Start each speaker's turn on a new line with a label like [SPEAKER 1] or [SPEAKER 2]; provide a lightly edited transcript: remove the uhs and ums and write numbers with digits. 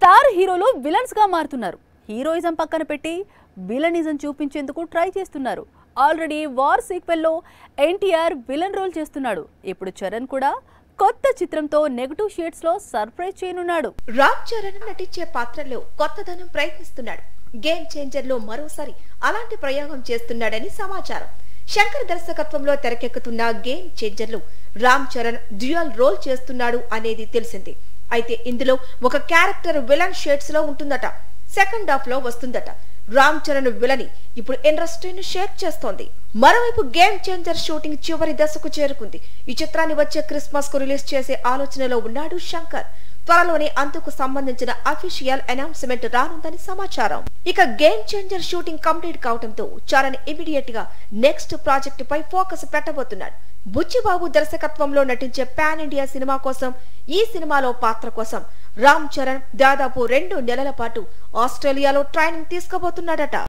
[SPEAKER 1] Star హీరోలు villains గా మారుతున్నారు. హీరోయిజం పక్కన పెట్టి విలనిజం చూపించేందుకు ట్రై చేస్తున్నారు. ఆల్రెడీ వార్ సీక్వెల్ లో ఎన్టీఆర్ విలన్ రోల్ చేస్తున్నాడు. ఇప్పుడు చరణ్ కూడా కొత్త చిత్రంతో నెగటివ్ షేడ్స్ లో సర్ప్రైజ్ చేయనున్నాడు.
[SPEAKER 2] రామ్ చరణ్ నటించే పాత్రలో కొత్తదనం ప్రయత్నిస్తున్నాడు. గేమ్ చేంజర్ లో మరోసారి అలాంటి ప్రయోగం చేస్తున్నాడని సమాచారం. శంకర్ దర్శకత్వంలో తెరకెక్కుతున్న గేమ్ చేంజర్ లో రామ్ చరణ్ డ్యూయల్ రోల్ చేస్తున్నాడు అనేది తెలిసింది. అయితే ఇందులో ఒక క్యారెక్టర్ విలన్ షేడ్స్ లో ఉంటుందట. సెకండ్ హాఫ్ లో వస్తుందట. రామ్ చరణ్ విలని ఇప్పుడు ఇండస్ట్రీని షేక్ చేస్తోంది. మరోవైపు గేమ్ చేంజర్ షూటింగ్ చివరి దశకు చేరుకుంది. ఈ చిత్రాన్ని వచ్చే క్రిస్మస్ కు రిలీజ్ చేసే ఆలోచనలో ఉన్నాడు శంకర్. త్వరలోనే అందుకు సంబంధించిన అఫీషియల్ అనౌన్స్మెంట్ రానుందని సమాచారం. ఇక గేమ్ చేంజర్ షూటింగ్ కంప్లీట్ కావడంతో చరణ్ ఇమిడియట్ గా నెక్స్ట్ ప్రాజెక్ట్ పై ఫోకస్ పెట్టబోతున్నాడు. బుచ్చిబాబు దర్శకత్వంలో నటించే పాన్ ఇండియా సినిమా కోసం, ఈ సినిమాలో పాత్ర కోసం రామ్ చరణ్ దాదాపు 2 నెలల పాటు ఆస్ట్రేలియాలో ట్రైనింగ్ తీసుకోబోతున్నాడట.